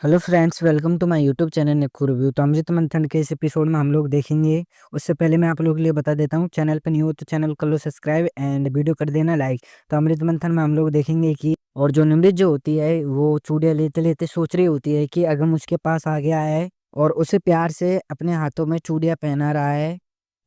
Hello friends, welcome to my YouTube channel Nikku review. तो अमृत मंथन के इस एपिसोड में हम लोग देखेंगे। उससे पहले मैं आप लोगों के लिए बता देता हूँ, चैनल पर न्यू हो तो चैनल कर लो सब्सक्राइब एंड वीडियो कर देना लाइक। तो अमृत मंथन में हम लोग देखेंगे कि और जो निमृत जो होती है वो चूड़ियाँ लेते लेते सोच रही होती है कि अगम उसके पास आ गया है और उसे प्यार से अपने हाथों में चूड़ियाँ पहना रहा है।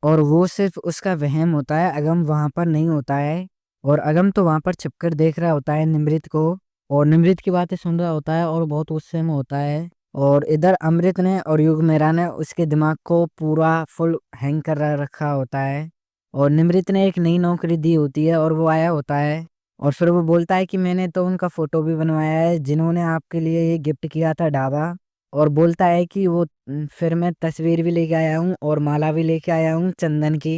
और वो सिर्फ उसका वहम होता है, अगम वहां पर नहीं होता है। और अगम तो वहां पर छिपकर देख रहा होता है निमृत को, और निमृत की बातें सुन रहा होता है और बहुत गुस्से में होता है। और इधर अमृत ने और युग मेरा ने उसके दिमाग को पूरा फुल हैंग कर रखा होता है। और निमृत ने एक नई नौकरी दी होती है और वो आया होता है। और फिर वो बोलता है कि मैंने तो उनका फोटो भी बनवाया है जिन्होंने आपके लिए ये गिफ्ट किया था ढाबा। और बोलता है कि वो फिर मैं तस्वीर भी लेके आया हूँ और माला भी लेके आया हूँ चंदन की।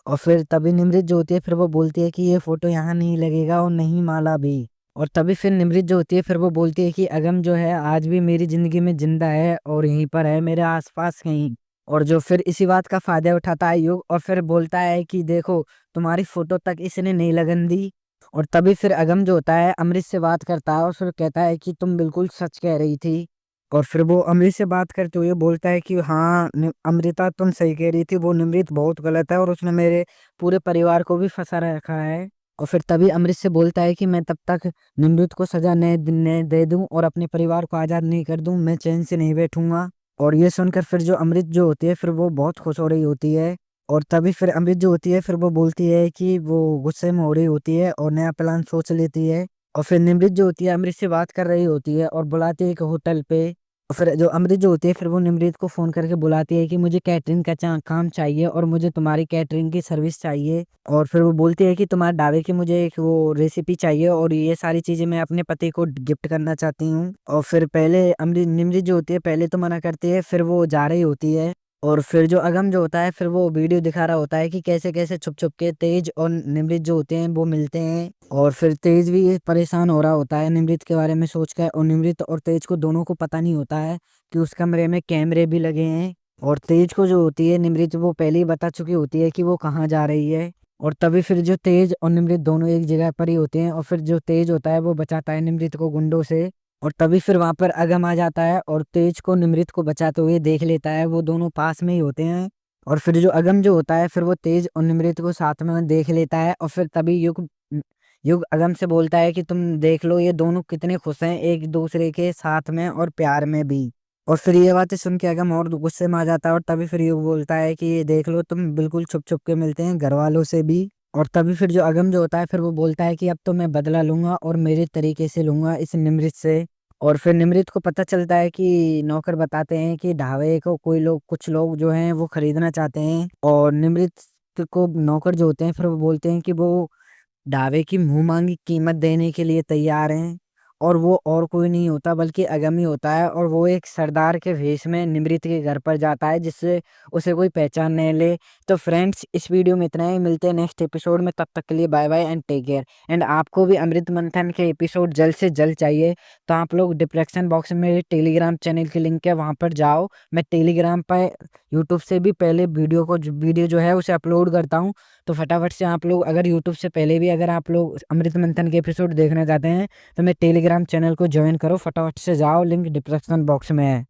और फिर तभी निमृत जो होती है फिर वो बोलती है कि ये फोटो यहाँ नहीं लगेगा और नहीं माला भी। और तभी फिर निमृत जो होती है फिर वो बोलती है कि अगम जो है आज भी मेरी जिंदगी में जिंदा है और यहीं पर है मेरे आसपास कहीं। और जो फिर इसी बात का फायदा उठाता है युग और फिर बोलता है कि देखो, तुम्हारी फोटो तक इसने नहीं लगन दी। और तभी फिर अगम जो होता है अमृत से बात करता है और फिर कहता है कि तुम बिल्कुल सच कह रही थी। और फिर वो अमृत से बात करते हुए बोलता है कि हाँ अमृता, तुम सही कह रही थी, वो निमृत बहुत गलत है और उसने मेरे पूरे परिवार को भी फंसा रखा है। और फिर तभी अमृत से बोलता है कि मैं तब तक निमृत को सजा नहीं दे दूं और अपने परिवार को आजाद नहीं कर दूं, मैं चैन से नहीं बैठूंगा। और ये सुनकर फिर जो अमृत जो होती है फिर वो बहुत खुश हो रही होती है। और तभी फिर अमृत जो होती है फिर वो बोलती है कि वो गुस्से में हो रही होती है और नया प्लान सोच लेती है। और फिर निमृत जो होती है अमृत से बात कर रही होती है और बुलाती है एक होटल पे। और फिर जो अमृत जो होती है फिर वो निमृत को फोन करके बुलाती है कि मुझे कैटरिंग का काम चाहिए और मुझे तुम्हारी कैटरिंग की सर्विस चाहिए। और फिर वो बोलती है कि तुम्हारे ढाबे की मुझे एक वो रेसिपी चाहिए और ये सारी चीजें मैं अपने पति को गिफ्ट करना चाहती हूँ। और फिर पहले अमृत निमृत जो होती है पहले तो मना करती है, फिर वो जा रही होती है। और फिर जो अगम जो होता है फिर वो वीडियो दिखा रहा होता है कि कैसे कैसे छुप छुप के तेज और निमृत जो होते हैं वो मिलते हैं। और फिर तेज भी परेशान हो रहा होता है निमृत के बारे में सोचकर, और निमृत और तेज को दोनों को पता नहीं होता है कि उस कमरे में कैमरे भी लगे हैं। और तेज को जो होती है निमृत वो पहले ही बता चुकी होती है कि वो कहाँ जा रही है। और तभी फिर जो तेज और निमृत दोनों एक जगह पर ही होते हैं और फिर जो तेज होता है वो बचाता है निमृत को गुंडों से। और तभी फिर वहां पर अगम आ जाता है और तेज को निमृत को बचाते हुए देख लेता है, वो दोनों पास में ही होते हैं। और फिर जो अगम जो होता है फिर वो तेज और निमृत को साथ में देख लेता है और फिर तभी युग युग अगम से बोलता है कि तुम देख लो ये दोनों कितने खुश हैं एक दूसरे के साथ में और प्यार में भी। और फिर ये बातें सुन के अगम और गुस्से में आ जाता है और तभी फिर युग बोलता है कि ये देख लो, तुम बिल्कुल छुप छुप के मिलते हैं घर वालों से भी। और तभी फिर जो अगम जो होता है फिर वो बोलता है कि अब तो मैं बदला लूंगा और मेरे तरीके से लूंगा इस निमृत से। और फिर निमृत को पता चलता है कि नौकर बताते हैं कि ढाबे को कोई लोग कुछ लोग जो हैं वो खरीदना चाहते हैं। और निमृत को नौकर जो होते हैं फिर वो बोलते हैं कि वो ढाबे की मुंह मांगी कीमत देने के लिए तैयार हैं। और वो और कोई नहीं होता बल्कि अगम ही होता है, और वो एक सरदार के भेष में निमृत के घर पर जाता है जिससे उसे कोई पहचान नहीं ले। तो फ्रेंड्स, इस वीडियो में इतना ही, मिलते हैं नेक्स्ट एपिसोड में, तब तक के लिए bye bye and take care. And आपको भी अमृत मंथन के एपिसोड जल्द से जल्द चाहिए तो आप लोग डिस्क्रिप्शन बॉक्स में मेरे टेलीग्राम चैनल की लिंक है, वहां पर जाओ। मैं टेलीग्राम पर यूट्यूब से भी पहले वीडियो जो है उसे अपलोड करता हूँ। तो फटाफट से आप लोग अगर यूट्यूब से पहले भी अगर आप लोग अमृत मंथन के एपिसोड देखना चाहते हैं तो मेरे टेलीग्राम चैनल को ज्वाइन करो, फटाफट से जाओ, लिंक डिस्क्रिप्शन बॉक्स में है।